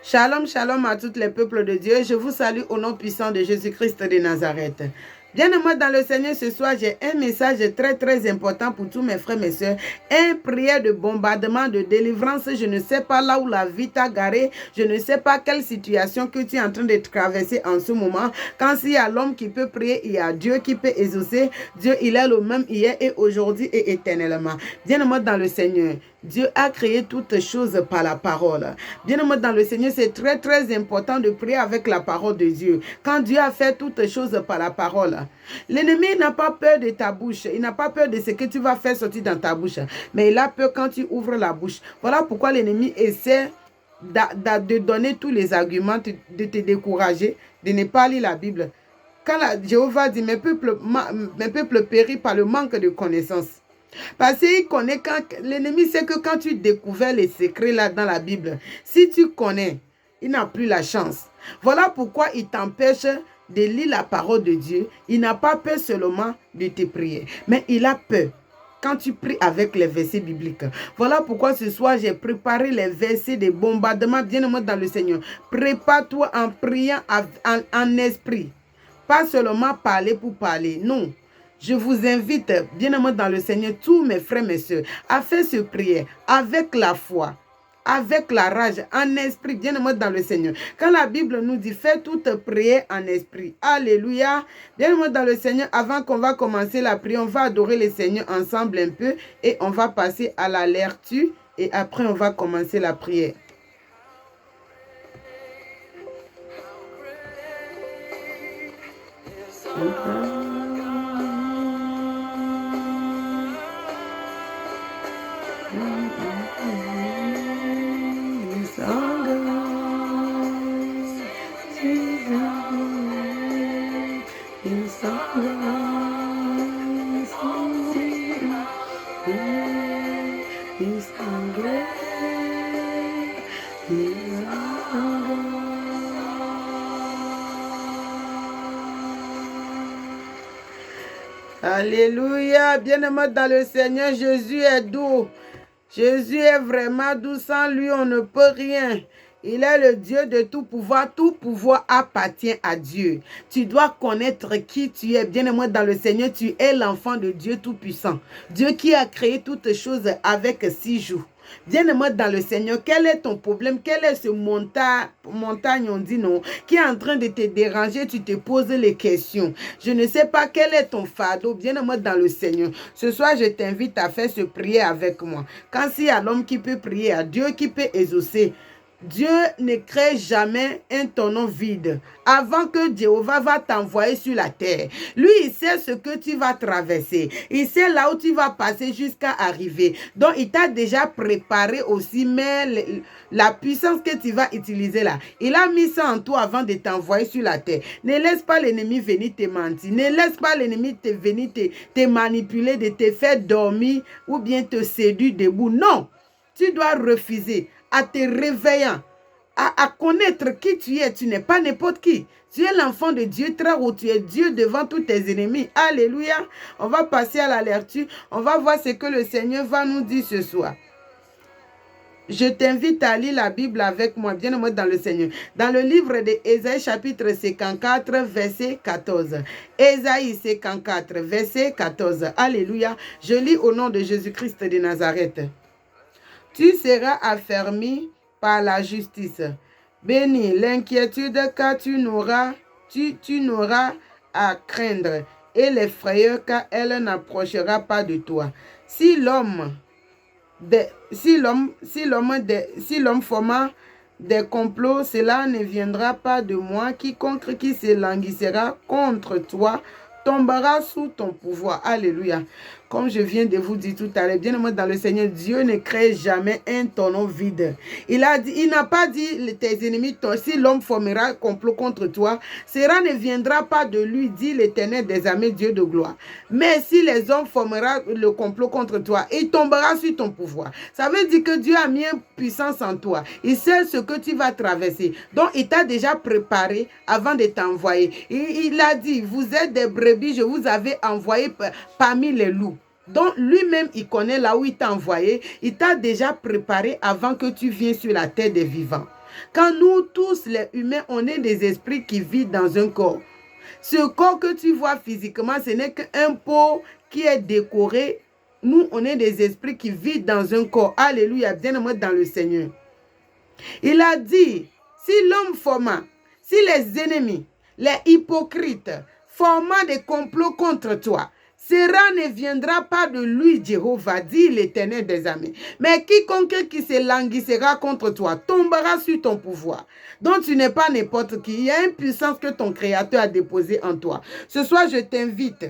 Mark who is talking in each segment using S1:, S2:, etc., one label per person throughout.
S1: Shalom, shalom à tous les peuples de Dieu. Je vous salue au nom puissant de Jésus-Christ de Nazareth. Bien-aimés dans le Seigneur, ce soir, j'ai un message très important pour tous mes frères et sœurs. Une prière de bombardement, de délivrance. Je ne sais pas là où la vie t'a garé. Je ne sais pas quelle situation que tu es en train de traverser en ce moment. Quand il y a l'homme qui peut prier, il y a Dieu qui peut exaucer. Dieu, il est le même hier et aujourd'hui et éternellement. Bien-aimés dans le Seigneur, Dieu a créé toutes choses par la parole. Bien-aimés dans le Seigneur, c'est très important de prier avec la parole de Dieu. Quand Dieu a fait toutes choses par la parole, l'ennemi n'a pas peur de ta bouche. Il n'a pas peur de ce que tu vas faire sortir dans ta bouche. Mais il a peur quand tu ouvres la bouche. Voilà pourquoi l'ennemi essaie de donner tous les arguments, de te décourager, de ne pas lire la Bible. Quand Jéhovah dit, mes peuples périssent par le manque de connaissances. Parce qu'il connaît, quand l'ennemi sait que quand tu découvres les secrets là dans la Bible, si tu connais, il n'a plus la chance. Voilà pourquoi il t'empêche de lire la parole de Dieu. Il n'a pas peur seulement de te prier, mais il a peur quand tu pries avec les versets bibliques. Voilà pourquoi ce soir j'ai préparé les versets de bombardement bien-aimé dans le Seigneur. Prépare-toi en priant en esprit. Pas seulement parler pour parler, non. Je vous invite, bien-aimés dans le Seigneur, tous mes frères, mes soeurs, à faire ce prière avec la foi, avec la rage, en esprit, bien-aimés dans le Seigneur. Quand la Bible nous dit, fais toute prière en esprit. Alléluia. Bien-aimés dans le Seigneur, avant qu'on va commencer la prière, on va adorer le Seigneur ensemble un peu et on va passer à la lecture et après on va commencer la prière. Alléluia, bien-aimé dans le Seigneur, Jésus est doux. Jésus est vraiment doux, sans lui on ne peut rien. Il est le Dieu de tout pouvoir appartient à Dieu. Tu dois connaître qui tu es, bien-aimé dans le Seigneur, tu es l'enfant de Dieu Tout-Puissant. Dieu qui a créé toutes choses avec 6 jours. Bien-aimé dans le Seigneur, quel est ton problème? Quel est ce montagne, on dit non, qui est en train de te déranger? Tu te poses les questions. Je ne sais pas quel est ton fardeau. Bien-aimé dans le Seigneur, ce soir, je t'invite à faire ce prière avec moi. Quand il y a l'homme qui peut prier, à Dieu qui peut exaucer. Dieu ne crée jamais un tonneau vide. Avant que Jéhovah va t'envoyer sur la terre, lui, il sait ce que tu vas traverser. Il sait là où tu vas passer jusqu'à arriver. Donc, il t'a déjà préparé aussi, mais la puissance que tu vas utiliser là, il a mis ça en toi avant de t'envoyer sur la terre. Ne laisse pas l'ennemi venir te mentir. Ne laisse pas l'ennemi venir te manipuler, de te faire dormir ou bien te séduire debout. Non, tu dois refuser. À te réveillant, à connaître qui tu es. Tu n'es pas n'importe qui. Tu es l'enfant de Dieu très haut. Tu es Dieu devant tous tes ennemis. Alléluia. On va passer à la lecture. On va voir ce que le Seigneur va nous dire ce soir. Je t'invite à lire la Bible avec moi, bien-aimé dans le Seigneur. Dans le livre d'Ésaïe, chapitre 54, verset 14. Ésaïe 54, verset 14. Alléluia. Je lis au nom de Jésus-Christ de Nazareth. Tu seras affermi par la justice. Béni l'inquiétude car tu n'auras à craindre et les frayeurs car elle n'approchera pas de toi. Si l'homme forma des complots, cela ne viendra pas de moi. Quiconque qui se languissera contre toi tombera sous ton pouvoir. Alléluia. Comme je viens de vous dire tout à l'heure, bien-aimé dans le Seigneur, Dieu ne crée jamais un tonneau vide. Il n'a pas dit tes ennemis, si l'homme formera un complot contre toi, cela ne viendra pas de lui, dit l'Éternel des armées, Dieu de gloire. Mais si les hommes formeront le complot contre toi, il tombera sur ton pouvoir. Ça veut dire que Dieu a mis une puissance en toi. Il sait ce que tu vas traverser. Donc, il t'a déjà préparé avant de t'envoyer. Il a dit, vous êtes des brebis, je vous avais envoyé parmi les loups. Donc lui-même, il connaît là où il t'a envoyé. Il t'a déjà préparé avant que tu viennes sur la terre des vivants. Quand nous tous les humains, on est des esprits qui vivent dans un corps. Ce corps que tu vois physiquement, ce n'est qu'un pot qui est décoré. Nous, on est des esprits qui vivent dans un corps. Alléluia, bien-aimé dans le Seigneur. Il a dit, si l'homme forma, si les ennemis, les hypocrites, formant des complots contre toi, cela ne viendra pas de lui, Jéhovah, dit l'Éternel des armées. Mais quiconque qui se languissera contre toi tombera sur ton pouvoir. Donc tu n'es pas n'importe qui. Il y a une puissance que ton Créateur a déposée en toi. Ce soir, je t'invite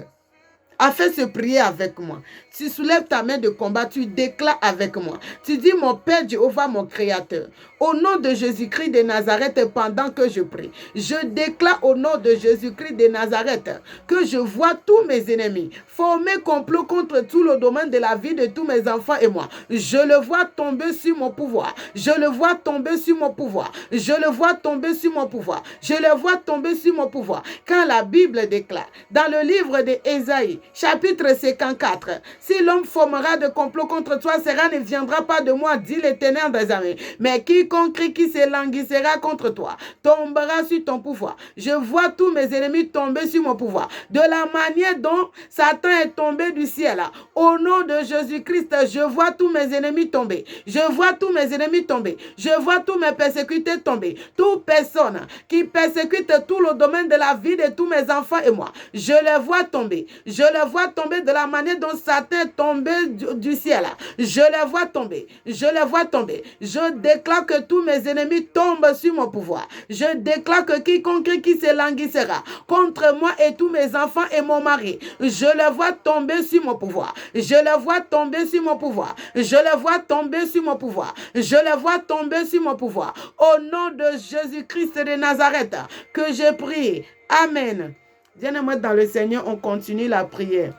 S1: à faire ce prier avec moi. Tu soulèves ta main de combat, tu déclares avec moi. Tu dis, mon Père Jéhovah, mon Créateur, au nom de Jésus-Christ de Nazareth, pendant que je prie, je déclare au nom de Jésus-Christ de Nazareth que je vois tous mes ennemis former complot contre tout le domaine de la vie de tous mes enfants et moi. Je le vois tomber sur mon pouvoir. Je le vois tomber sur mon pouvoir. Je le vois tomber sur mon pouvoir. Je le vois tomber sur mon pouvoir. Quand la Bible déclare, dans le livre d'Ésaïe, chapitre 54, si l'homme formera de complot contre toi, cela ne viendra pas de moi, dit l'Éternel des armées. Mais quiconque qui se languissera contre toi tombera sur ton pouvoir. Je vois tous mes ennemis tomber sur mon pouvoir. De la manière dont Satan est tombé du ciel, au nom de Jésus-Christ, je vois tous mes ennemis tomber. Je vois tous mes ennemis tomber. Je vois tous mes persécutés tomber. Toute personne qui persécute tout le domaine de la vie de tous mes enfants et moi, je les vois tomber. Je les vois tomber de la manière dont Satan est tombé du ciel. Je les vois tomber. Je les vois tomber. Je déclare que tous mes ennemis tombent sur mon pouvoir. Je déclare que quiconque qui se languissera contre moi et tous mes enfants et mon mari, je les vois tomber sur mon pouvoir. Je les vois tomber sur mon pouvoir. Je les vois tomber sur mon pouvoir. Je les vois tomber sur mon pouvoir. Au nom de Jésus-Christ de Nazareth, que je prie. Amen. Bien-aimés dans le Seigneur, on continue la prière.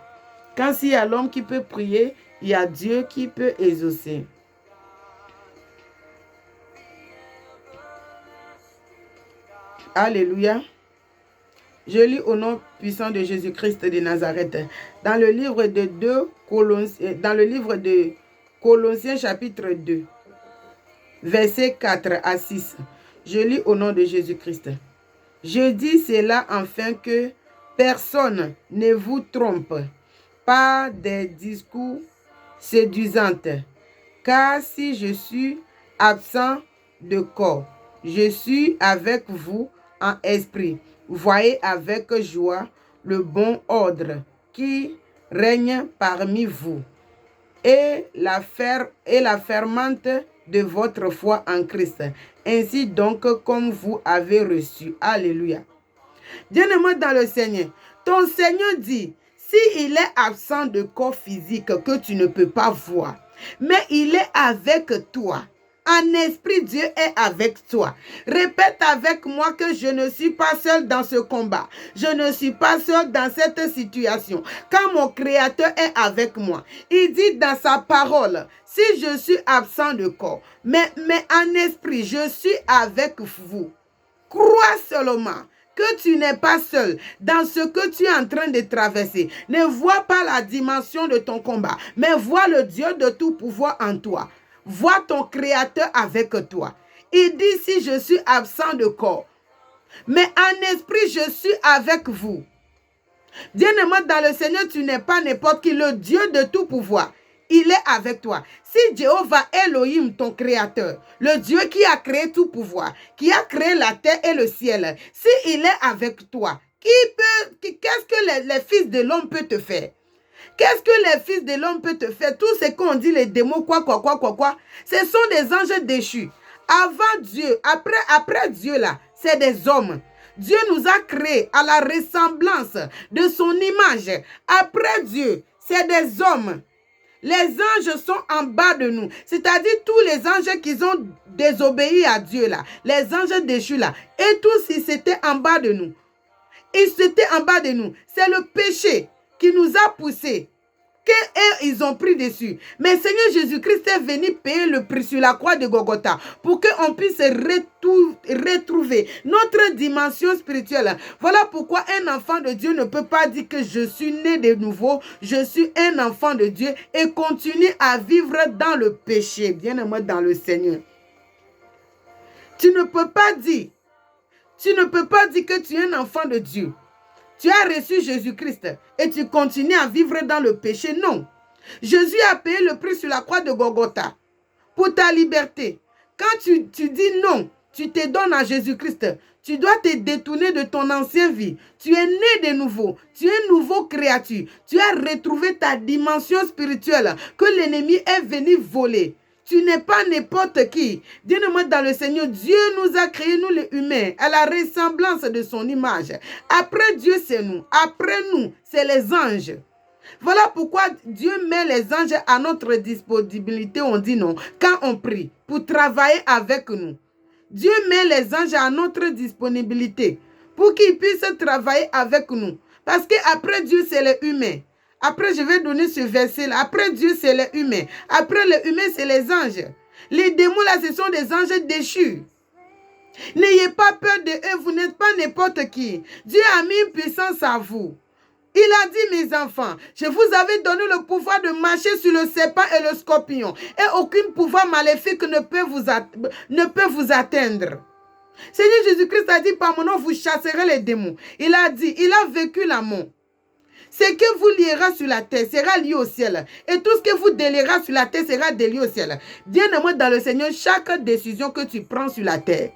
S1: Quand il y a l'homme qui peut prier, il y a Dieu qui peut exaucer. Alléluia. Je lis au nom puissant de Jésus-Christ de Nazareth. Dans le livre de Colossiens chapitre 2, versets 4 à 6. Je lis au nom de Jésus-Christ. Je dis cela afin que personne ne vous trompe par des discours séduisants. Car si je suis absent de corps, je suis avec vous en esprit. Voyez avec joie le bon ordre qui règne parmi vous et la fermente de votre foi en Christ. Ainsi donc comme vous avez reçu. Alléluia. Bien-aimé dans le Seigneur, ton Seigneur dit, s'il est absent de corps physique que tu ne peux pas voir, mais il est avec toi. En esprit, Dieu est avec toi. Répète avec moi que je ne suis pas seul dans ce combat. Je ne suis pas seul dans cette situation. Quand mon Créateur est avec moi, il dit dans sa parole, si je suis absent de corps, mais en esprit, je suis avec vous. Crois seulement que tu n'es pas seul dans ce que tu es en train de traverser. Ne vois pas la dimension de ton combat, mais vois le Dieu de tout pouvoir en toi. Vois ton Créateur avec toi. Il dit, si je suis absent de corps, mais en esprit, je suis avec vous. Bien-aimé dans le Seigneur, tu n'es pas n'importe qui. Le Dieu de tout pouvoir, il est avec toi. Si Jéhovah Elohim, ton Créateur, le Dieu qui a créé tout pouvoir, qui a créé la terre et le ciel, si il est avec toi, qu'est-ce que les fils de l'homme peuvent te faire? Qu'est-ce que les fils de l'homme peuvent te faire? Tout ce qu'on dit, les démons, quoi. Ce sont des anges déchus. Avant Dieu, après Dieu là, c'est des hommes. Dieu nous a créés à la ressemblance de son image. Après Dieu, c'est des hommes. Les anges sont en bas de nous. C'est-à-dire tous les anges qui ont désobéi à Dieu là. Les anges déchus là. Et tous, ils étaient en bas de nous. Ils étaient en bas de nous. C'est le péché qui nous a poussés, qu'ils ont pris dessus. Mais Seigneur Jésus-Christ est venu payer le prix sur la croix de Golgotha pour qu'on puisse retrouver notre dimension spirituelle. Voilà pourquoi un enfant de Dieu ne peut pas dire que je suis né de nouveau, je suis un enfant de Dieu et continue à vivre dans le péché. Bien-aimé dans le Seigneur. Tu ne peux pas dire que tu es un enfant de Dieu. Tu as reçu Jésus-Christ et tu continues à vivre dans le péché. Non. Jésus a payé le prix sur la croix de Golgotha pour ta liberté. Quand tu dis non, tu te donnes à Jésus-Christ, tu dois te détourner de ton ancienne vie. Tu es né de nouveau. Tu es une nouvelle créature. Tu as retrouvé ta dimension spirituelle que l'ennemi est venu voler. Tu n'es pas n'importe qui. Dis-moi dans le Seigneur, Dieu nous a créés, nous les humains, à la ressemblance de son image. Après Dieu, c'est nous. Après nous, c'est les anges. Voilà pourquoi Dieu met les anges à notre disponibilité, on dit non, quand on prie, pour travailler avec nous. Dieu met les anges à notre disponibilité pour qu'ils puissent travailler avec nous. Parce qu'après Dieu, c'est les humains. Après, je vais donner ce verset-là. Après Dieu, c'est les humains. Après les humains, c'est les anges. Les démons, là, ce sont des anges déchus. N'ayez pas peur de eux, vous n'êtes pas n'importe qui. Dieu a mis une puissance à vous. Il a dit, mes enfants, je vous avais donné le pouvoir de marcher sur le serpent et le scorpion. Et aucun pouvoir maléfique ne peut vous atteindre. Seigneur Jésus-Christ a dit, par mon nom, vous chasserez les démons. Il a dit, il a vécu la mort. Ce que vous lierez sur la terre sera lié au ciel. Et tout ce que vous délierez sur la terre sera délié au ciel. Bien-aimé dans le Seigneur, chaque décision que tu prends sur la terre,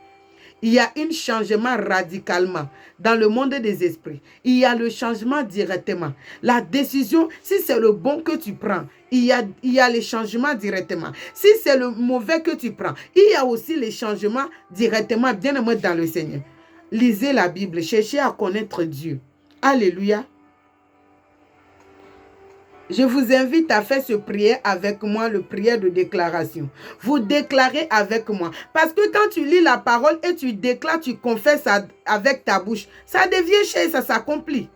S1: il y a un changement radicalement dans le monde des esprits. Il y a le changement directement. La décision, si c'est le bon que tu prends, il y a les changements directement. Si c'est le mauvais que tu prends, il y a aussi les changements directement, bien aimé dans le Seigneur. Lisez la Bible, cherchez à connaître Dieu. Alléluia. Je vous invite à faire ce prière avec moi, le prière de déclaration. Vous déclarez avec moi. Parce que quand tu lis la parole et tu déclares, tu confesses avec ta bouche, ça devient cher, ça s'accomplit.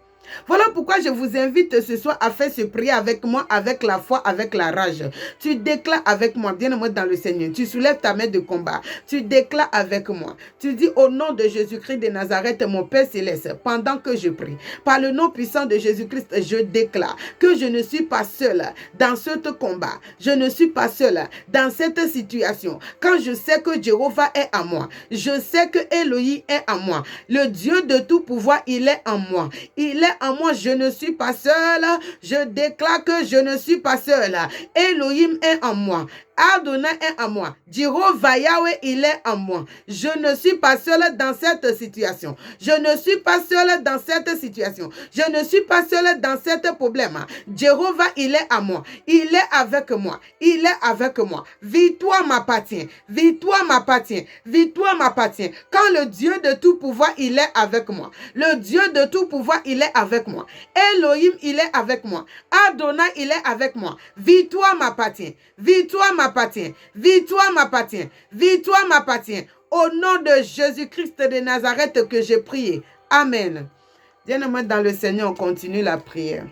S1: Voilà pourquoi je vous invite ce soir à faire ce prière avec moi, avec la foi, avec la rage. Tu déclares avec moi, bien-aimé dans le Seigneur. Tu soulèves ta main de combat. Tu déclares avec moi. Tu dis au nom de Jésus-Christ de Nazareth, mon Père Céleste, pendant que je prie. Par le nom puissant de Jésus-Christ, je déclare que je ne suis pas seul dans ce combat. Je ne suis pas seul dans cette situation. Quand je sais que Jéhovah est à moi, je sais que Elohim est à moi. Le Dieu de tout pouvoir, il est en moi. Il est en moi, je ne suis pas seul. Je déclare que je ne suis pas seul. Elohim est en moi. Adonai est en moi. Jéhovah Yahweh, il est en moi. Je ne suis pas seul dans cette situation. Je ne suis pas seul dans cette situation. Je ne suis pas seul dans cet problème. Jéhovah, il est à moi. Il est avec moi. Il est avec moi. Victoire m'appartient. Victoire m'appartient. Victoire m'appartient. Quand le Dieu de tout pouvoir, il est avec moi. Le Dieu de tout pouvoir, il est avec moi. Elohim, il est avec moi. Adonai, il est avec moi. Victoire m'appartient. Victoire m'appartient. Victoire m'appartient. Victoire m'appartient. Au nom de Jésus-Christ de Nazareth que j'ai prié. Amen. Bien-aimé dans le Seigneur, on continue la prière.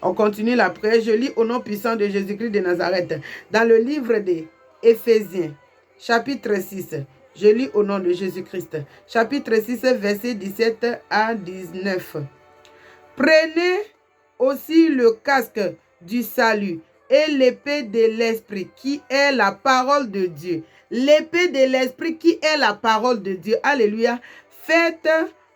S1: On continue la prière. Je lis au nom puissant de Jésus-Christ de Nazareth. Dans le livre des Éphésiens, chapitre 6. Je lis au nom de Jésus-Christ. Chapitre 6, versets 17 à 19. Prenez aussi le casque du salut et l'épée de l'esprit qui est la parole de Dieu. L'épée de l'esprit qui est la parole de Dieu. Alléluia. Faites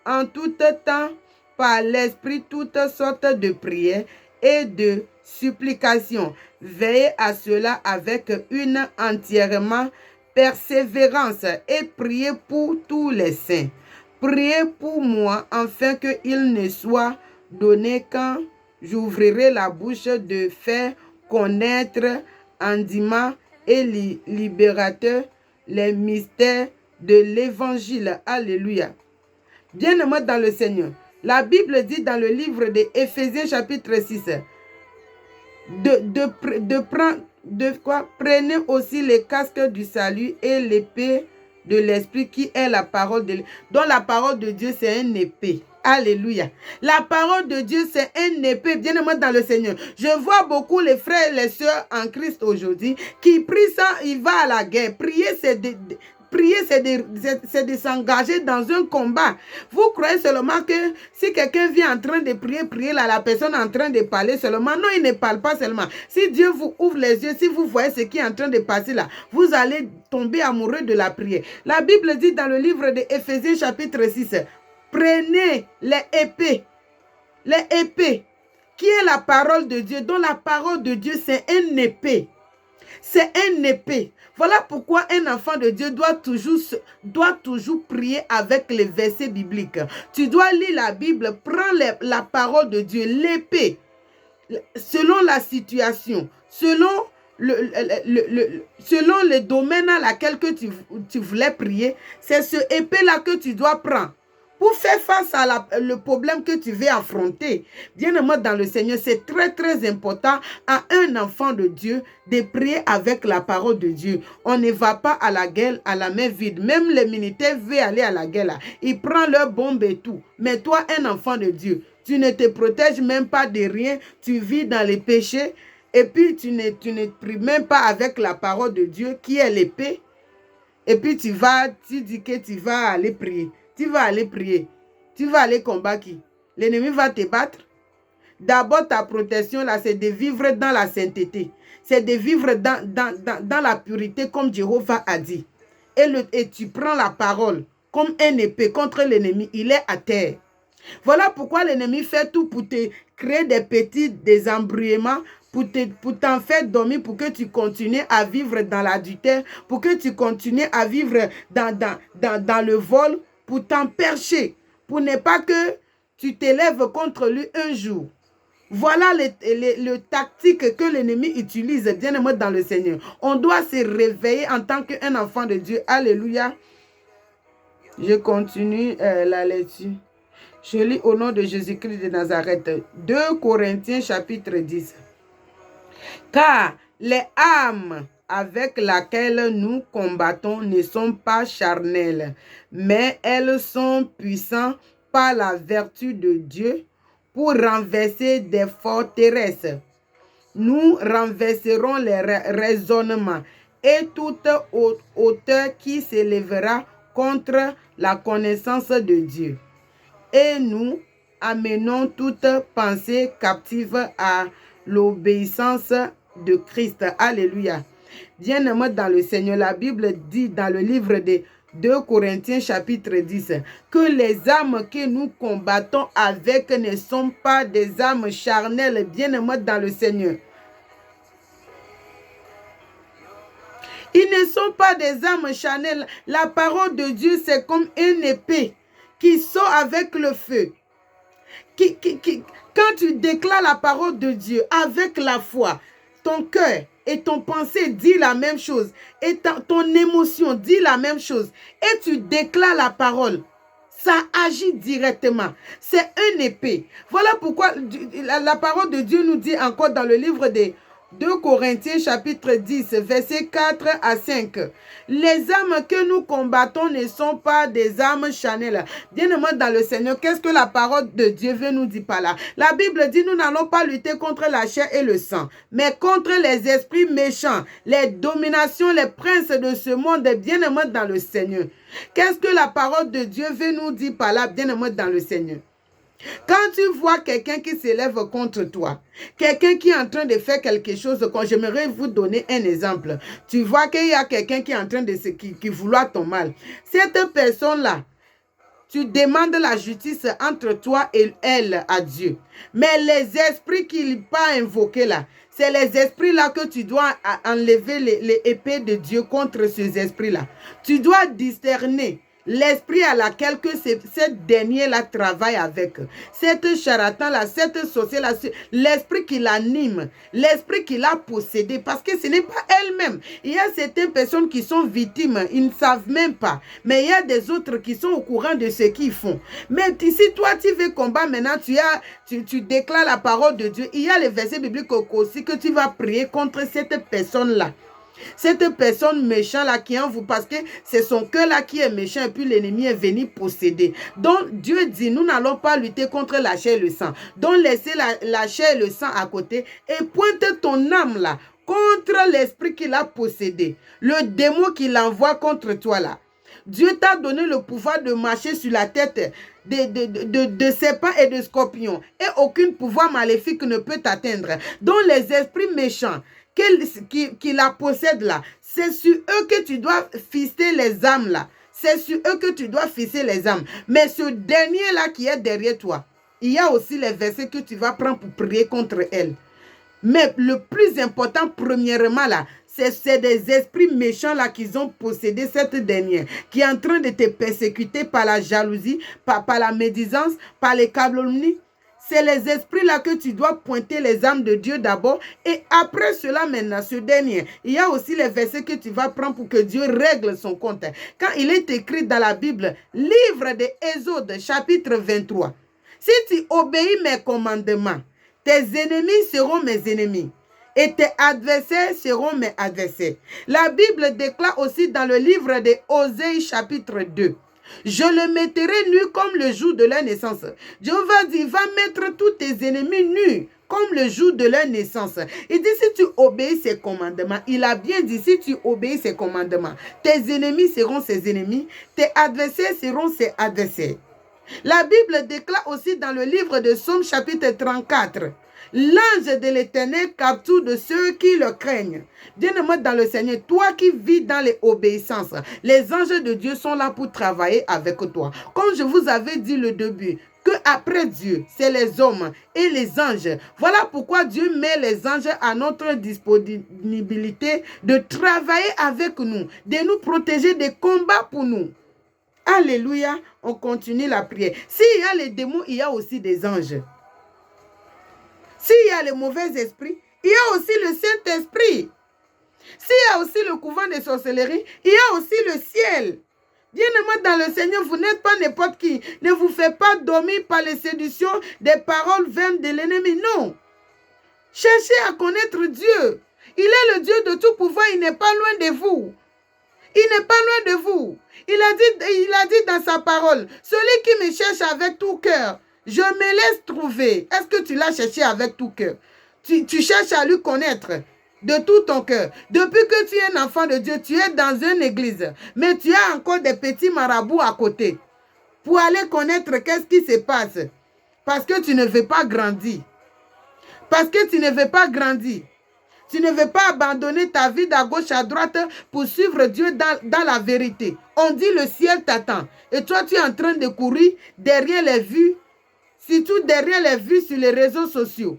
S1: en tout temps par l'esprit toutes sortes de prières et de supplications. Veillez à cela avec une entièrement persévérance et priez pour tous les saints. Priez pour moi afin qu'il ne soit donné quand j'ouvrirai la bouche de faire connaître indiment et libérateur les mystères de l'évangile. Alléluia. Bien-aimé dans le Seigneur, la Bible dit dans le livre des Éphésiens chapitre 6, prenez aussi les casques du salut et l'épée de l'esprit qui est la parole de Dieu. Donc la parole de Dieu c'est une épée. Alléluia. La parole de Dieu, c'est une épée. Bien-aimé dans le Seigneur. Je vois beaucoup les frères et les sœurs en Christ aujourd'hui qui prient sans, il va à la guerre. Prier, c'est prier, c'est de s'engager dans un combat. Vous croyez seulement que si quelqu'un vient en train de prier là, la personne est en train de parler seulement. Non, il ne parle pas seulement. Si Dieu vous ouvre les yeux, si vous voyez ce qui est en train de passer là, vous allez tomber amoureux de la prière. La Bible dit dans le livre de Éphésiens chapitre 6, prenez les épées. Les épées, qui est la parole de Dieu, dont la parole de Dieu, c'est une épée. C'est une épée. Voilà pourquoi un enfant de Dieu doit toujours prier avec les versets bibliques. Tu dois lire la Bible, prends la parole de Dieu, l'épée, selon la situation, selon le domaine à laquelle que tu voulais prier. C'est ce épée-là que tu dois prendre pour faire face à le problème que tu veux affronter. Bien-aimé dans le Seigneur, c'est très très important à un enfant de Dieu de prier avec la parole de Dieu. On ne va pas à la guerre à la main vide. Même les militaires veulent aller à la guerre là. Ils prennent leurs bombes et tout. Mais toi, un enfant de Dieu, tu ne te protèges même pas de rien. Tu vis dans les péchés. Et puis tu ne pries même pas avec la parole de Dieu qui est l'épée. Et puis tu dis que tu vas aller prier. Tu vas aller prier. Tu vas aller combattre qui? L'ennemi va te battre. D'abord, ta protection, là, c'est de vivre dans la sainteté. C'est de vivre dans la pureté, comme Jéhovah a dit. Et tu prends la parole comme une épée contre l'ennemi. Il est à terre. Voilà pourquoi l'ennemi fait tout pour te créer des petits désembrouillements, pour t'en faire dormir, pour que tu continues à vivre dans l'adultère, pour que tu continues à vivre dans le vol, pour t'empercher, pour ne pas que tu t'élèves contre lui un jour. Voilà le tactique que l'ennemi utilise, bien-aimé dans le Seigneur. On doit se réveiller en tant qu'un enfant de Dieu. Alléluia. Je continue la lecture. Je lis au nom de Jésus-Christ de Nazareth. 2 Corinthiens chapitre 10. Car les âmes avec laquelle nous combattons ne sont pas charnelles, mais elles sont puissantes par la vertu de Dieu pour renverser des forteresses. Nous renverserons les raisonnements et toute hauteur qui s'élèvera contre la connaissance de Dieu. Et nous amenons toute pensée captive à l'obéissance de Christ. Alléluia. Bien-aimé dans le Seigneur, la Bible dit dans le livre de 2 Corinthiens chapitre 10 que les âmes que nous combattons avec ne sont pas des âmes charnelles. Bien-aimé dans le Seigneur. Ils ne sont pas des âmes charnelles. La parole de Dieu, c'est comme une épée qui sort avec le feu. Quand tu déclares la parole de Dieu avec la foi, ton cœur et ton pensée dit la même chose, et ton émotion dit la même chose, et tu déclares la parole, ça agit directement. C'est une épée. Voilà pourquoi la parole de Dieu nous dit encore dans le livre des 2 Corinthiens chapitre 10, versets 4 à 5. Les âmes que nous combattons ne sont pas des âmes charnelles. Bien-aimé dans le Seigneur, qu'est-ce que la parole de Dieu veut nous dire par là? La Bible dit, nous n'allons pas lutter contre la chair et le sang, mais contre les esprits méchants, les dominations, les princes de ce monde. Bien-aimé dans le Seigneur. Qu'est-ce que la parole de Dieu veut nous dire par là, bien-aimé dans le Seigneur? Quand tu vois quelqu'un qui s'élève contre toi, quelqu'un qui est en train de faire quelque chose, quand j'aimerais vous donner un exemple, tu vois qu'il y a quelqu'un qui est en train de qui vouloir ton mal. Cette personne-là, tu demandes la justice entre toi et elle à Dieu. Mais les esprits qu'il n'a pas invoqués là, c'est les esprits-là que tu dois enlever les épées de Dieu contre ces esprits-là. Tu dois discerner l'esprit à laquelle que cette dernière-là travaille avec. Cette charlatan-là, cette sorcière-là, l'esprit qui l'anime, l'esprit qui l'a possédé, parce que ce n'est pas elle-même. Il y a certaines personnes qui sont victimes, ils ne savent même pas. Mais il y a des autres qui sont au courant de ce qu'ils font. Mais si toi, tu veux combattre maintenant, tu déclares la parole de Dieu, il y a les versets bibliques aussi que tu vas prier contre cette personne-là. Cette personne méchante là qui en vous, parce que c'est son cœur là qui est méchant et puis l'ennemi est venu posséder. Donc Dieu dit, nous n'allons pas lutter contre la chair et le sang. Donc laissez la chair et le sang à côté et pointe ton âme là contre l'esprit qu'il a possédé, le démon qu'il envoie contre toi là. Dieu t'a donné le pouvoir de marcher sur la tête de serpents et de scorpions. Et aucun pouvoir maléfique ne peut t'atteindre. Donc les esprits méchants qui la possèdent là, c'est sur eux que tu dois fister les âmes là. C'est sur eux que tu dois fister les âmes. Mais ce dernier là qui est derrière toi, il y a aussi les versets que tu vas prendre pour prier contre elle. Mais le plus important, premièrement, là, c'est des esprits méchants là qui ont possédé cette dernière, qui est en train de te persécuter par la jalousie, par la médisance, par les calomnies. C'est les esprits là que tu dois pointer les âmes de Dieu d'abord. Et après cela, maintenant, ce dernier, il y a aussi les versets que tu vas prendre pour que Dieu règle son compte. Quand il est écrit dans la Bible, livre de Exode, chapitre 23, si tu obéis mes commandements, tes ennemis seront mes ennemis et tes adversaires seront mes adversaires. La Bible déclare aussi dans le livre de Osée chapitre 2. Je le mettrai nu comme le jour de leur naissance. Dieu va dire, va mettre tous tes ennemis nus comme le jour de leur naissance. Il dit, si tu obéis ses commandements, il a bien dit, si tu obéis ses commandements, tes ennemis seront ses ennemis, tes adversaires seront ses adversaires. La Bible déclare aussi dans le livre de Psaume chapitre 34, l'ange de l'Éternel capture de ceux qui le craignent. Bien-aimé dans le Seigneur, toi qui vis dans les obéissances, les anges de Dieu sont là pour travailler avec toi. Comme je vous avais dit le début, que après Dieu, c'est les hommes et les anges. Voilà pourquoi Dieu met les anges à notre disponibilité de travailler avec nous, de nous protéger des combats pour nous. Alléluia, on continue la prière. S'il y a les démons, il y a aussi des anges. S'il y a les mauvais esprits, il y a aussi le Saint-Esprit. S'il y a aussi le couvent de sorcellerie, il y a aussi le ciel. Bien-aimé dans le Seigneur, vous n'êtes pas n'importe qui. Ne vous faites pas dormir par les séductions des paroles vaines de l'ennemi. Non. Cherchez à connaître Dieu. Il est le Dieu de tout pouvoir. Il n'est pas loin de vous. Il n'est pas loin de vous. Il a dit dans sa parole, celui qui me cherche avec tout cœur, je me laisse trouver. Est-ce que tu l'as cherché avec tout cœur? Tu cherches à lui connaître de tout ton cœur. Depuis que tu es un enfant de Dieu, tu es dans une église, mais tu as encore des petits marabouts à côté pour aller connaître qu'est-ce qui se passe. Parce que tu ne veux pas grandir. Parce que tu ne veux pas grandir. Tu ne veux pas abandonner ta vie d'à gauche à droite pour suivre Dieu dans la vérité. On dit le ciel t'attend. Et toi, tu es en train de courir derrière les vues, surtout derrière les vues sur les réseaux sociaux.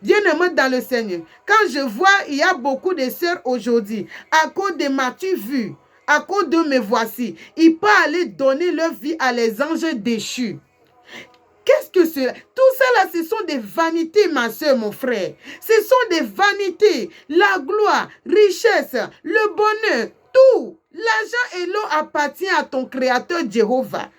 S1: Bien-aimé dans le Seigneur, quand je vois, il y a beaucoup de sœurs aujourd'hui, à cause de m'as-tu vu, à cause de me voici, ils peuvent aller donner leur vie à les anges déchus. Qu'est-ce que c'est? Tout ça là, ce sont des vanités, ma soeur, mon frère. Ce sont des vanités. La gloire, richesse, le bonheur, tout. L'argent et l'eau appartient à ton Créateur Jéhovah.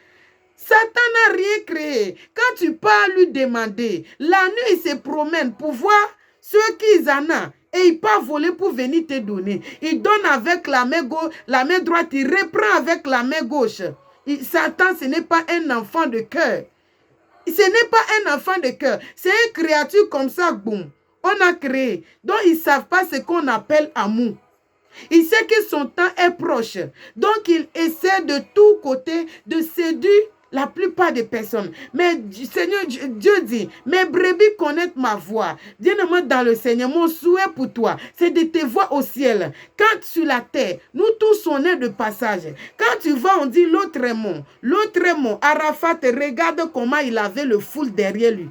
S1: Satan n'a rien créé. Quand tu pars lui demander, la nuit il se promène pour voir ceux qui en ont. Et il part voler pour venir te donner. Il donne avec la main gauche, la main droite, il reprend avec la main gauche. Satan, ce n'est pas un enfant de cœur. Ce n'est pas un enfant de cœur. C'est une créature comme ça, boum. On a créé. Donc, ils ne savent pas ce qu'on appelle amour. Il sait que son temps est proche. Donc, il essaie de tous côtés de séduire la plupart des personnes. Mais Seigneur, Dieu dit, mes brebis connaissent ma voix. Bien-aimé dans le Seigneur, mon souhait pour toi, c'est de te voir au ciel. Quand sur la terre, nous tous on est de passage. Quand tu vas, on dit l'autre est mort. L'autre est mort. Arafat, regarde comment il avait le foule derrière lui.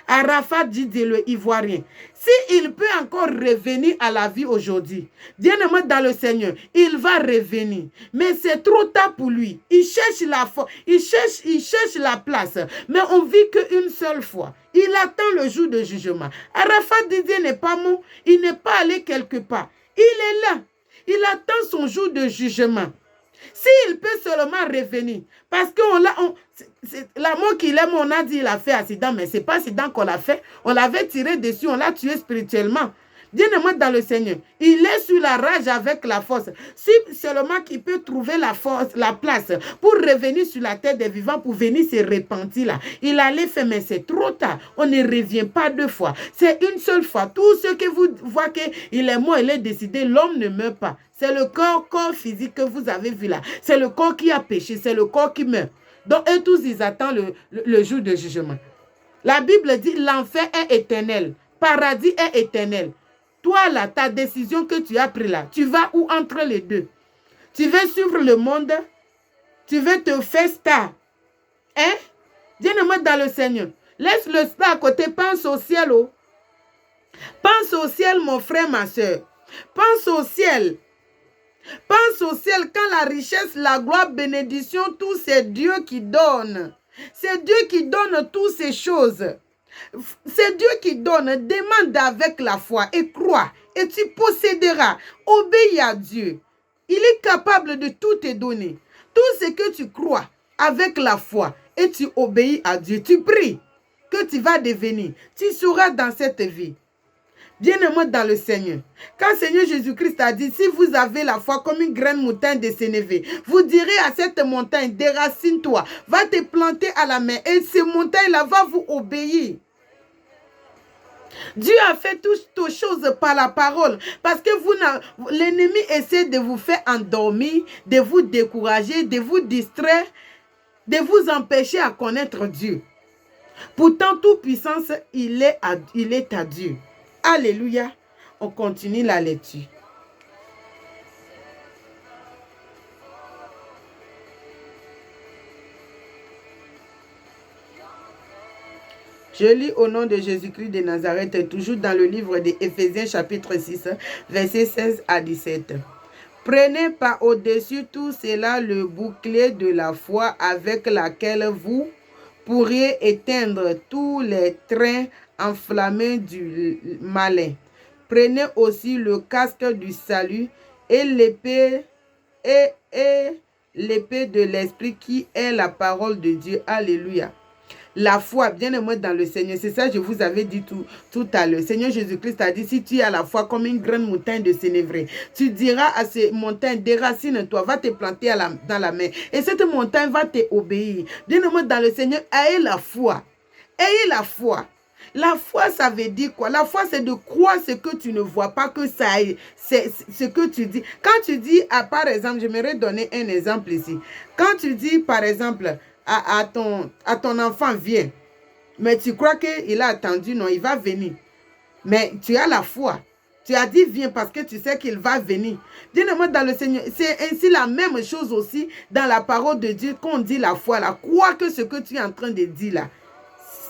S1: Arafat dit le Ivoirien, s'il peut encore revenir à la vie aujourd'hui, bien-aimé dans le Seigneur, il va revenir. Mais c'est trop tard pour lui. Il cherche la force, il cherche la place. Mais on vit qu'une seule fois. Il attend le jour de jugement. Arafat Didier n'est pas mort, il n'est pas allé quelque part. Il est là. Il attend son jour de jugement. S'il peut seulement revenir, parce que l'amour qu'il aime, on a dit il a fait accident, mais ce n'est pas accident qu'on l'a fait. On l'avait tiré dessus, on l'a tué spirituellement. Bien-aimé dans le Seigneur, il est sur la rage avec la force. Si seulement qu'il peut trouver la force, la place pour revenir sur la terre des vivants, pour venir se repentir là, il allait faire, mais c'est trop tard. On ne revient pas deux fois. C'est une seule fois. Tout ce que vous voyez qu'il est mort, il est décidé, l'homme ne meurt pas. C'est le corps physique que vous avez vu là. C'est le corps qui a péché, c'est le corps qui meurt. Donc, eux tous, ils attendent le jour de jugement. La Bible dit, l'enfer est éternel, paradis est éternel. Toi, là, ta décision que tu as prise là, tu vas où entre les deux? Tu veux suivre le monde? Tu veux te faire star? Hein? Bien-aimé dans le Seigneur. Laisse le star à côté, pense au ciel. Oh. Pense au ciel, mon frère, ma soeur. Pense au ciel. Pense au ciel quand la richesse, la gloire, bénédiction, tout c'est Dieu qui donne. C'est Dieu qui donne toutes ces choses. C'est Dieu qui donne. Demande avec la foi et crois et tu posséderas. Obéis à Dieu. Il est capable de tout te donner. Tout ce que tu crois avec la foi et tu obéis à Dieu. Tu pries que tu vas devenir. Tu seras dans cette vie. Bien-aimé dans le Seigneur. Quand Seigneur Jésus-Christ a dit, si vous avez la foi comme une graine montagne de Sénévé, vous direz à cette montagne, déracine-toi, va te planter à la mer et ces montagnes-là va vous obéir. Dieu a fait toutes choses par la parole. Parce que l'ennemi essaie de vous faire endormir, de vous décourager, de vous distraire, de vous empêcher à connaître Dieu. Pourtant, toute puissance, il est à Dieu. Alléluia. On continue la lecture. Je lis au nom de Jésus-Christ de Nazareth, toujours dans le livre des Éphésiens chapitre 6, versets 16 à 17. Prenez par au-dessus tout cela le bouclier de la foi avec laquelle vous pourriez éteindre tous les trains enflammés du malin. Prenez aussi le casque du salut et l'épée de l'esprit qui est la parole de Dieu. Alléluia. La foi, bien-aimé dans le Seigneur, c'est ça que je vous avais dit tout à l'heure. Seigneur Jésus-Christ a dit, si tu as la foi comme une grande montagne de Sénévré, tu diras à ces montagnes, déracine-toi, va te planter dans la mer. Et cette montagne va te obéir. Bien-aimé dans le Seigneur, ayez la foi. Ayez la foi. La foi, ça veut dire quoi? La foi, c'est de croire ce que tu ne vois pas, que ça c'est ce que tu dis. Quand tu dis, par exemple, j'aimerais donner un exemple ici. Quand tu dis, par exemple, à ton enfant, viens. Mais tu crois qu'il a attendu, non, il va venir. Mais tu as la foi. Tu as dit viens parce que tu sais qu'il va venir. Bien-aimé dans le Seigneur, c'est ainsi la même chose aussi dans la parole de Dieu qu'on dit la foi là. Crois que ce que tu es en train de dire là,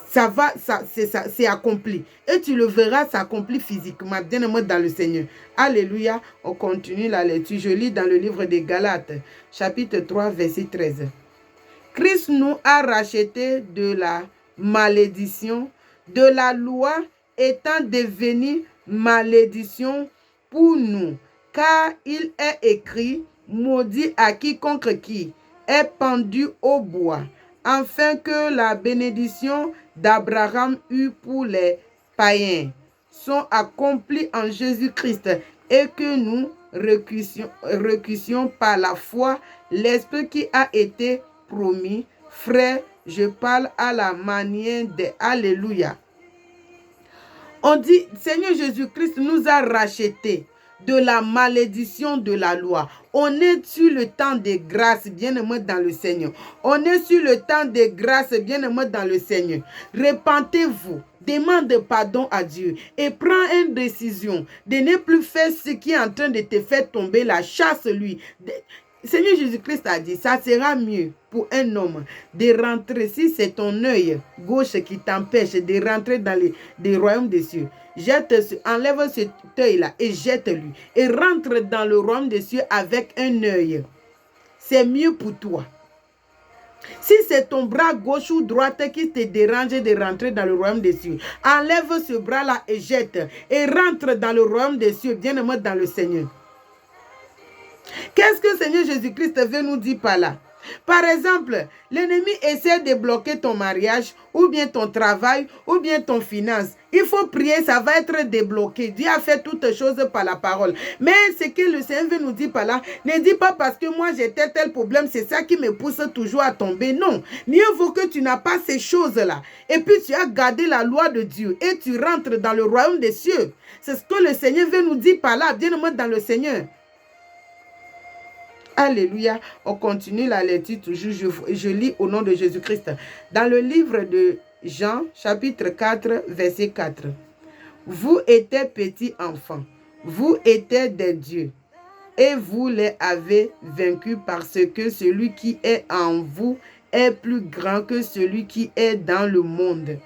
S1: c'est accompli. Et tu le verras s'accomplir physiquement, bien-aimé dans le Seigneur. Alléluia. On continue la lecture. Je lis dans le livre des Galates, chapitre 3, verset 13. Christ nous a rachetés de la malédiction, de la loi étant devenu malédiction pour nous. Car il est écrit, maudit à quiconque qui est pendu au bois, afin que la bénédiction d'Abraham eut pour les païens sont accomplies en Jésus-Christ et que nous recueillissions par la foi l'Esprit qui a été promis. Frère, je parle à la manière de Alléluia. On dit, Seigneur Jésus-Christ nous a rachetés de la malédiction de la loi. On est sur le temps de grâce, bien-aimé dans le Seigneur. On est sur le temps de grâce, bien-aimé dans le Seigneur. Repentez-vous, demande pardon à Dieu et prends une décision de ne plus faire ce qui est en train de te faire tomber la chasse-lui. Seigneur Jésus-Christ a dit, ça sera mieux pour un homme de rentrer, si c'est ton œil gauche qui t'empêche de rentrer dans les royaumes des cieux, enlève cet œil-là et jette-lui et rentre dans le royaume des cieux avec un œil. C'est mieux pour toi. Si c'est ton bras gauche ou droite qui te dérange de rentrer dans le royaume des cieux, enlève ce bras-là et jette et rentre dans le royaume des cieux, bien-aimé dans le Seigneur. Qu'est-ce que Seigneur Jésus-Christ veut nous dire par là? Par exemple, l'ennemi essaie de bloquer ton mariage, ou bien ton travail, ou bien ton finance. Il faut prier, ça va être débloqué. Dieu a fait toutes choses par la parole. Mais ce que le Seigneur veut nous dire par là, ne dis pas parce que moi j'ai tel problème, c'est ça qui me pousse toujours à tomber. Non, mieux vaut que tu n'as pas ces choses-là. Et puis tu as gardé la loi de Dieu et tu rentres dans le royaume des cieux. C'est ce que le Seigneur veut nous dire par là. Bien-aimé dans le Seigneur. Alléluia. On continue la lecture toujours. Je lis au nom de Jésus-Christ. Dans le livre de Jean, chapitre 4, verset 4. Vous étiez petits enfants. Vous étiez des dieux. Et vous les avez vaincus parce que celui qui est en vous est plus grand que celui qui est dans le monde.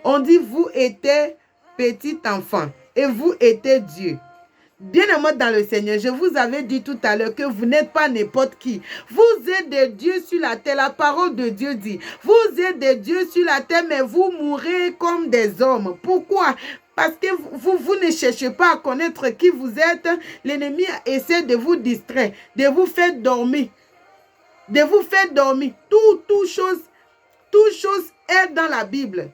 S1: On dit vous étiez petits enfants et vous étiez Dieu. Bien-aimés dans le Seigneur, je vous avais dit tout à l'heure que vous n'êtes pas n'importe qui. Vous êtes des dieux sur la terre. La parole de Dieu dit, vous êtes des dieux sur la terre, mais vous mourrez comme des hommes. Pourquoi? Parce que vous ne cherchez pas à connaître qui vous êtes. L'ennemi essaie de vous distraire, de vous faire dormir. De vous faire dormir. Toute chose est dans la Bible.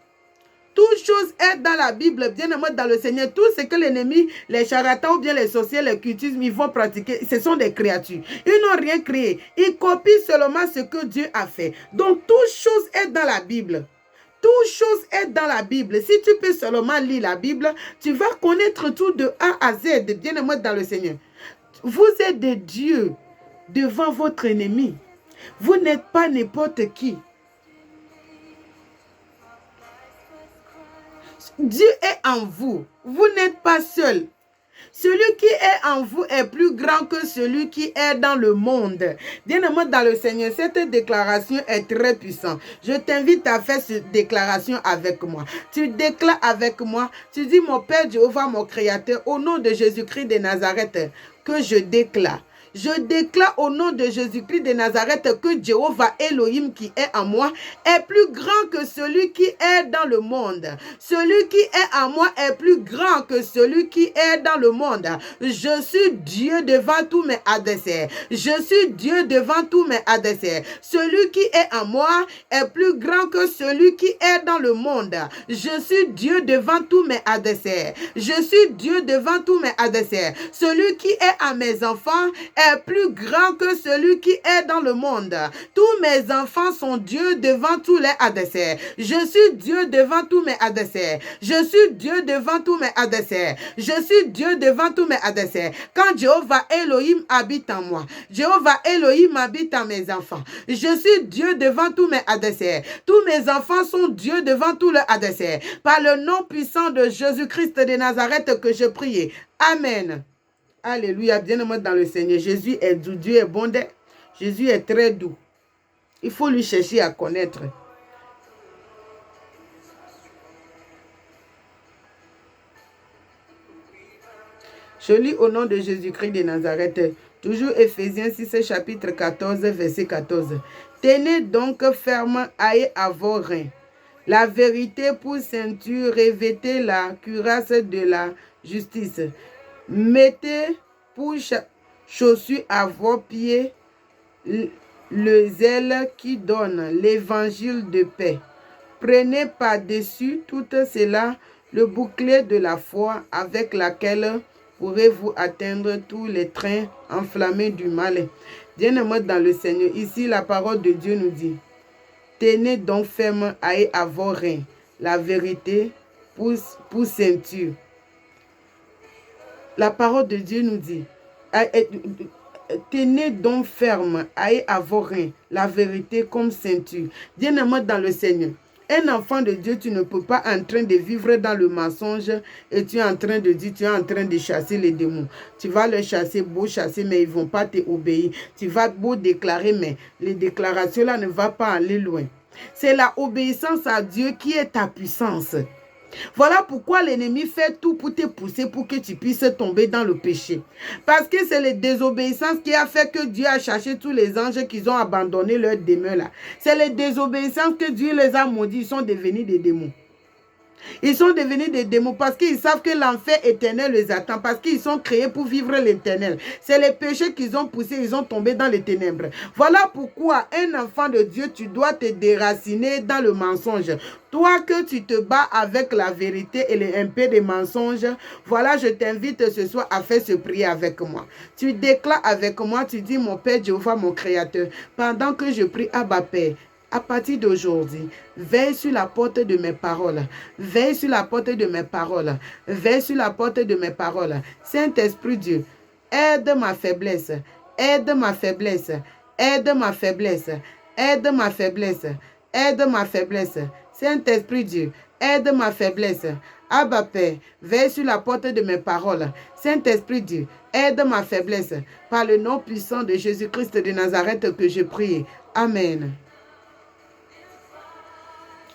S1: Toute chose est dans la Bible, bien aimé dans le Seigneur. Tout ce que l'ennemi, les charlatans ou bien les sorciers, les cultistes, ils vont pratiquer, ce sont des créatures. Ils n'ont rien créé. Ils copient seulement ce que Dieu a fait. Donc, toute chose est dans la Bible. Toute chose est dans la Bible. Si tu peux seulement lire la Bible, tu vas connaître tout de A à Z, bien aimé dans le Seigneur. Vous êtes des dieux devant votre ennemi. Vous n'êtes pas n'importe qui. Dieu est en vous. Vous n'êtes pas seul. Celui qui est en vous est plus grand que celui qui est dans le monde. Bien-aimé dans le Seigneur, cette déclaration est très puissante. Je t'invite à faire cette déclaration avec moi. Tu déclares avec moi. Tu dis, mon Père Jéhovah, mon Créateur, au nom de Jésus-Christ de Nazareth, que je déclare. Je déclare au nom de Jésus-Christ de Nazareth que Jéhovah Elohim qui est en moi est plus grand que celui qui est dans le monde. Celui qui est en moi est plus grand que celui qui est dans le monde. Je suis Dieu devant tous mes adversaires. Je suis Dieu devant tous mes adversaires. Celui qui est en moi est plus grand que celui qui est dans le monde. Je suis Dieu devant tous mes adversaires. Je suis Dieu devant tous mes adversaires. Celui qui est à mes enfants est plus grand que celui qui est dans le monde. Tous mes enfants sont Dieu devant tous les adversaires. Je suis Dieu devant tous mes adversaires. Je suis Dieu devant tous mes adversaires. Je suis Dieu devant tous mes adversaires. Quand Jéhovah Elohim habite en moi, Jéhovah Elohim habite en mes enfants. Je suis Dieu devant tous mes adversaires. Tous mes enfants sont Dieu devant tous leurs adversaires. Par le nom puissant de Jésus-Christ de Nazareth que je prie. Amen. Alléluia, bien-aimé dans le Seigneur. Jésus est doux, Dieu est bon. Jésus est très doux. Il faut lui chercher à connaître. Je lis au nom de Jésus-Christ de Nazareth. Toujours Éphésiens 6, chapitre 14, verset 14. Tenez donc ferme à vos reins. La vérité pour ceinture, revêtez la cuirasse de la justice. Mettez pour chaussure à vos pieds le zèle qui donne l'évangile de paix. Prenez par-dessus tout cela le bouclier de la foi avec laquelle pourrez-vous atteindre tous les trains enflammés du mal. Bien-aimés dans le Seigneur, ici la parole de Dieu nous dit, tenez donc ferme à vos reins, la vérité pour ceinture. La parole de Dieu nous dit, tenez donc ferme à vos reins, la vérité comme ceinture. Bien-aimé dans le Seigneur, un enfant de Dieu, tu ne peux pas en train de vivre dans le mensonge et tu es en train de dire, tu es en train de chasser les démons. Tu vas les chasser, beau chasser, mais ils ne vont pas t'obéir. Tu vas beau déclarer, mais les déclarations là ne vont pas aller loin. C'est la obéissance à Dieu qui est ta puissance. Voilà pourquoi l'ennemi fait tout pour te pousser pour que tu puisses tomber dans le péché. Parce que c'est la désobéissance qui a fait que Dieu a cherché tous les anges qui ont abandonné leur demeure là. C'est la désobéissance que Dieu les a maudits, ils sont devenus des démons. Ils sont devenus des démons parce qu'ils savent que l'enfer éternel les attend, parce qu'ils sont créés pour vivre l'éternel. C'est les péchés qu'ils ont poussés, ils ont tombé dans les ténèbres. Voilà pourquoi un enfant de Dieu, tu dois te déraciner dans le mensonge. Toi que tu te bats avec la vérité et un peu de mensonges, voilà, je t'invite ce soir à faire ce prière avec moi. Tu déclares avec moi, tu dis, mon Père Jéhovah, mon Créateur, pendant que je prie, Abba Père, à partir d'aujourd'hui, veille sur la porte de mes paroles. Veille sur la porte de mes paroles. Veille sur la porte de mes paroles. Saint-Esprit Dieu, aide ma faiblesse. Aide ma faiblesse. Aide ma faiblesse. Aide ma faiblesse. Aide ma faiblesse. Saint-Esprit Dieu, aide ma faiblesse. Abba Père, veille sur la porte de mes paroles. Saint-Esprit Dieu, aide ma faiblesse. Par le nom puissant de Jésus-Christ de Nazareth que je prie. Amen.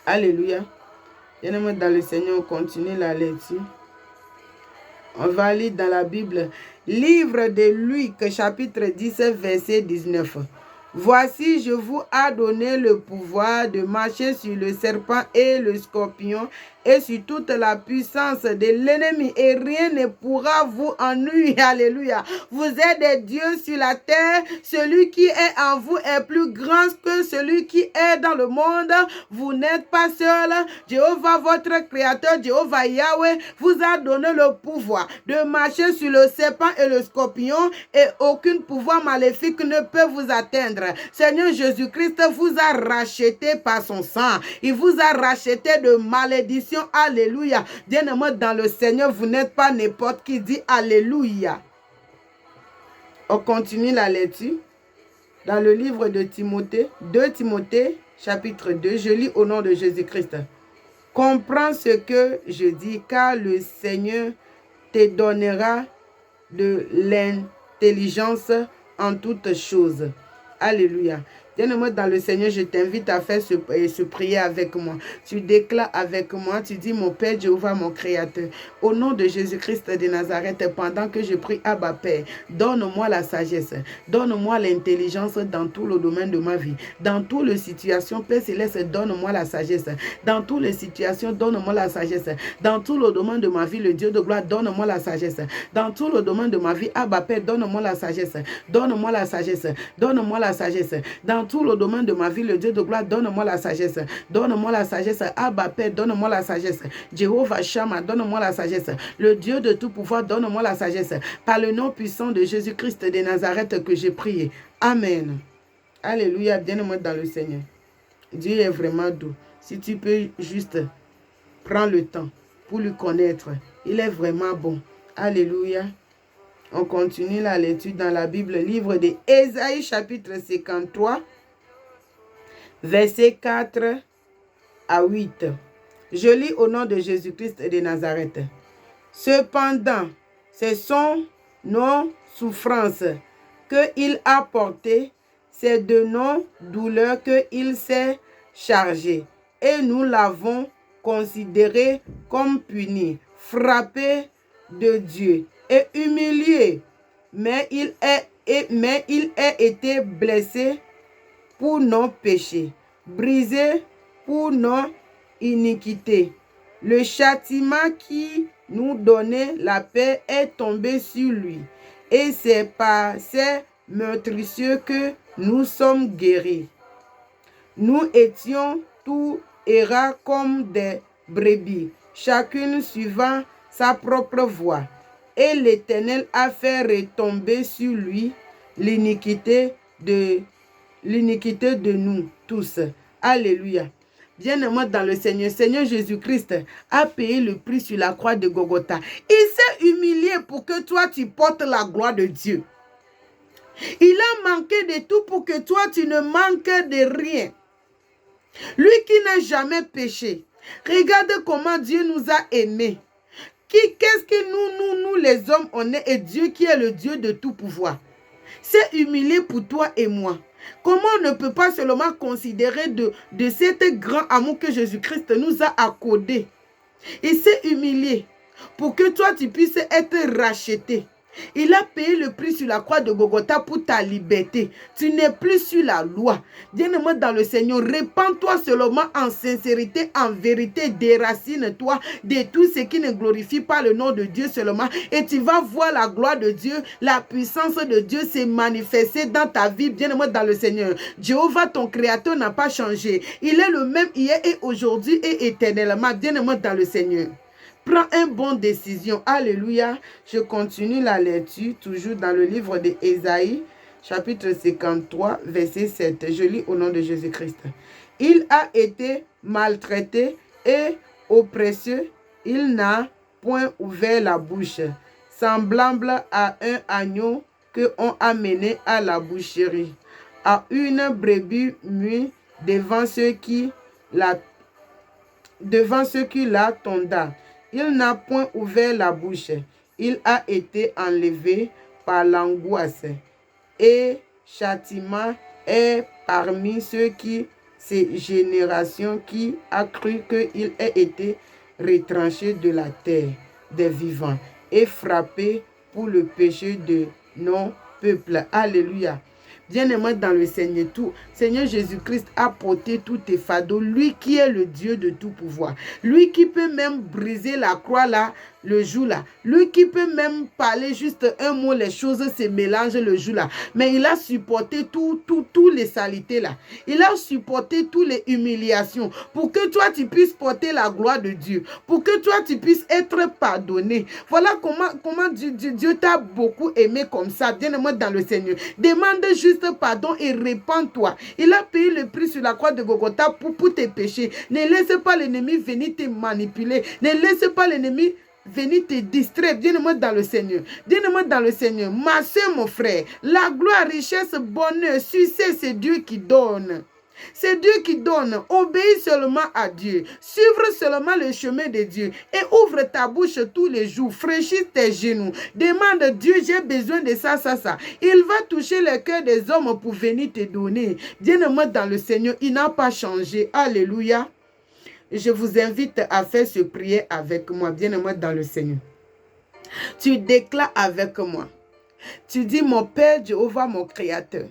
S1: Alléluia. Bien-aimés dans le Seigneur, on continue la lecture. On va lire dans la Bible, livre de Luc, chapitre 10, verset 19. Voici, je vous ai donné le pouvoir de marcher sur le serpent et le scorpion et sur toute la puissance de l'ennemi et rien ne pourra vous ennuyer. Alléluia. Vous êtes des dieux sur la terre. Celui qui est en vous est plus grand que celui qui est dans le monde. Vous n'êtes pas seul. Jéhovah, votre créateur, Jéhovah Yahweh, vous a donné le pouvoir de marcher sur le serpent et le scorpion et aucun pouvoir maléfique ne peut vous atteindre. Seigneur Jésus-Christ vous a racheté par son sang. Il vous a racheté de malédiction. Alléluia. Bien-aimé dans le Seigneur, vous n'êtes pas n'importe qui dit Alléluia. On continue la lecture dans le livre de Timothée, 2 Timothée, chapitre 2. Je lis au nom de Jésus-Christ. Comprends ce que je dis, car le Seigneur te donnera de l'intelligence en toutes choses. Alléluia. Bien-aimé dans le Seigneur, je t'invite à faire ce prière avec moi. Tu déclares avec moi, tu dis, mon Père Jéhovah, mon Créateur, au nom de Jésus-Christ de Nazareth, pendant que je prie, Abba Père, donne-moi la sagesse, donne-moi l'intelligence dans tout le domaine de ma vie. Dans toutes les situations, Père Céleste, donne-moi la sagesse. Dans toutes les situations, donne-moi la sagesse. Dans tout le domaine de ma vie, le Dieu de gloire, donne-moi la sagesse. Dans tout le domaine de ma vie, Abba Père, donne-moi la sagesse. Donne-moi la sagesse. Donne-moi la sagesse. Dans tout le domaine de ma vie, le Dieu de gloire, donne-moi la sagesse. Donne-moi la sagesse. Abba Père, donne-moi la sagesse. Jéhovah Shammah, donne-moi la sagesse. Le Dieu de tout pouvoir, donne-moi la sagesse. Par le nom puissant de Jésus-Christ de Nazareth que j'ai prié. Amen. Alléluia. Bien-aimé dans le Seigneur. Dieu est vraiment doux. Si tu peux juste prendre le temps pour le connaître. Il est vraiment bon. Alléluia. On continue la lecture dans la Bible, livre de Ésaïe, chapitre 53, versets 4 à 8. Je lis au nom de Jésus-Christ de Nazareth. Cependant, ce sont nos souffrances qu'il a portées, c'est de nos douleurs qu'il s'est chargé. Et nous l'avons considéré comme puni, frappé de Dieu et humilié, mais il a été blessé pour nos péchés, brisé pour nos iniquités. Le châtiment qui nous donnait la paix est tombé sur lui, et c'est par ses meurtrissures que nous sommes guéris. Nous étions tous errants comme des brebis, chacune suivant sa propre voie. Et l'Éternel a fait retomber sur lui l'iniquité de nous tous. Alléluia. Bien-aimé dans le Seigneur, Seigneur Jésus-Christ a payé le prix sur la croix de Golgotha. Il s'est humilié pour que toi tu portes la gloire de Dieu. Il a manqué de tout pour que toi tu ne manques de rien. Lui qui n'a jamais péché. Regarde comment Dieu nous a aimés. Qu'est-ce que nous les hommes, on est, et Dieu qui est le Dieu de tout pouvoir, s'est humilié pour toi et moi. Comment on ne peut pas seulement considérer de cet grand amour que Jésus-Christ nous a accordé. Il s'est humilié pour que toi tu puisses être racheté. Il a payé le prix sur la croix de Golgotha pour ta liberté. Tu n'es plus sur la loi. Bien-aimé dans le Seigneur, répands-toi seulement en sincérité, en vérité. Déracine-toi de tout ce qui ne glorifie pas le nom de Dieu seulement. Et tu vas voir la gloire de Dieu, la puissance de Dieu se manifester dans ta vie. Bien-aimé dans le Seigneur, Jéhovah, ton Créateur, n'a pas changé. Il est le même hier et aujourd'hui et éternellement. Bien-aimé dans le Seigneur. Prends une bonne décision. Alléluia. Je continue la lecture, toujours dans le livre d'Ésaïe, chapitre 53, verset 7. Je lis au nom de Jésus-Christ. Il a été maltraité et oppressé. Il n'a point ouvert la bouche. Semblable à un agneau qu'on a mené à la boucherie, à une brebis muette devant ceux qui l'attendent. Il n'a point ouvert la bouche. Il a été enlevé par l'angoisse. Et châtiment est parmi ces générations qui a cru qu'il ait été retranché de la terre des vivants et frappé pour le péché de nos peuples. Alléluia. Bien-aimé dans le Seigneur, Seigneur Jésus-Christ a porté tous tes fardeaux. Lui qui est le Dieu de tout pouvoir. Lui qui peut même briser la croix là, le jour là. Lui qui peut même parler juste un mot, les choses se mélangent le jour là. Mais il a supporté tous les saletés là. Il a supporté toutes les humiliations pour que toi tu puisses porter la gloire de Dieu. Pour que toi tu puisses être pardonné. Voilà comment Dieu t'a beaucoup aimé comme ça. Bien-aimé dans le Seigneur. Demande juste pardon et répands-toi. Il a payé le prix sur la croix de Golgotha pour tes péchés. Ne laisse pas l'ennemi venir te manipuler. Ne laisse pas l'ennemi venir te distraire. Bien-aimé dans le Seigneur. Bien-aimé dans le Seigneur. Ma soeur, mon frère, la gloire, richesse, bonheur, succès, c'est Dieu qui donne. C'est Dieu qui donne. Obéis seulement à Dieu. Suivre seulement le chemin de Dieu. Et ouvre ta bouche tous les jours. Fraîchis tes genoux. Demande Dieu, j'ai besoin de ça, ça, ça. Il va toucher le cœur des hommes pour venir te donner. Bien-aimé dans le Seigneur, il n'a pas changé. Alléluia. Je vous invite à faire ce prière avec moi. Bien-aimé dans le Seigneur. Tu déclares avec moi. Tu dis, mon Père Jéhovah, mon Créateur.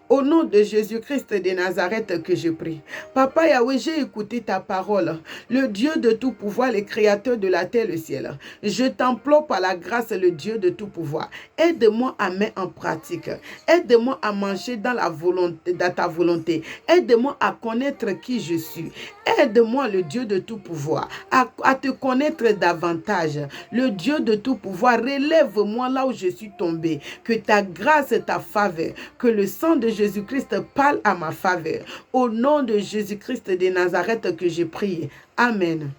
S1: Au nom de Jésus-Christ de Nazareth que je prie. Papa Yahweh, j'ai écouté ta parole. Le Dieu de tout pouvoir, le créateur de la terre et le ciel. Je t'implore par la grâce, le Dieu de tout pouvoir. Aide-moi à mettre en pratique. Aide-moi à marcher dans ta volonté. Aide-moi à connaître qui je suis. Aide-moi, le Dieu de tout pouvoir, à te connaître davantage. Le Dieu de tout pouvoir, relève-moi là où je suis tombé. Que ta grâce et ta faveur, que le sang de Jésus-Christ parle à ma faveur. Au nom de Jésus-Christ de Nazareth que j'ai prié. Amen.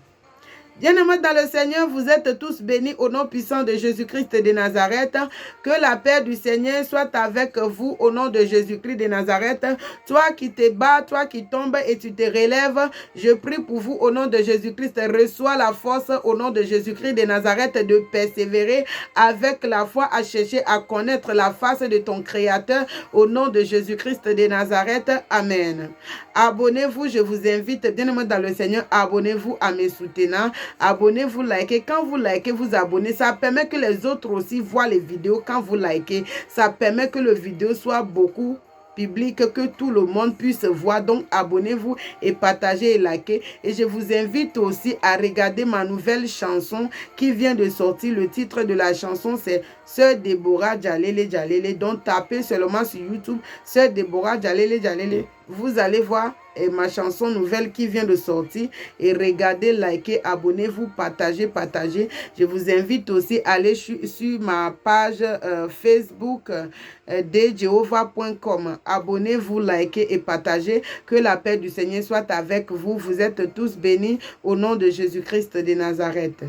S1: Bien-aimés dans le Seigneur, vous êtes tous bénis au nom puissant de Jésus-Christ de Nazareth. Que la paix du Seigneur soit avec vous au nom de Jésus-Christ de Nazareth. Toi qui te bats, toi qui tombes et tu te relèves, je prie pour vous au nom de Jésus-Christ. Reçois la force au nom de Jésus-Christ de Nazareth de persévérer avec la foi à chercher à connaître la face de ton Créateur au nom de Jésus-Christ de Nazareth. Amen. Abonnez-vous, je vous invite, bien-aimés dans le Seigneur, abonnez-vous à mes soutenants. Abonnez-vous, likez. Quand vous likez, vous abonnez. Ça permet que les autres aussi voient les vidéos. Quand vous likez, ça permet que le vidéo soit beaucoup public, que tout le monde puisse voir. Donc, abonnez-vous et partagez et likez. Et je vous invite aussi à regarder ma nouvelle chanson qui vient de sortir. Le titre de la chanson, c'est Sœur Déborah Djalele Djalele. Donc, tapez seulement sur YouTube Sœur Déborah Djalele Djalele. Vous allez voir ma chanson nouvelle qui vient de sortir. Et regardez, likez, abonnez-vous, partagez. Je vous invite aussi à aller sur ma page Facebook djehovah.com. Abonnez-vous, likez et partagez. Que la paix du Seigneur soit avec vous. Vous êtes tous bénis au nom de Jésus-Christ de Nazareth.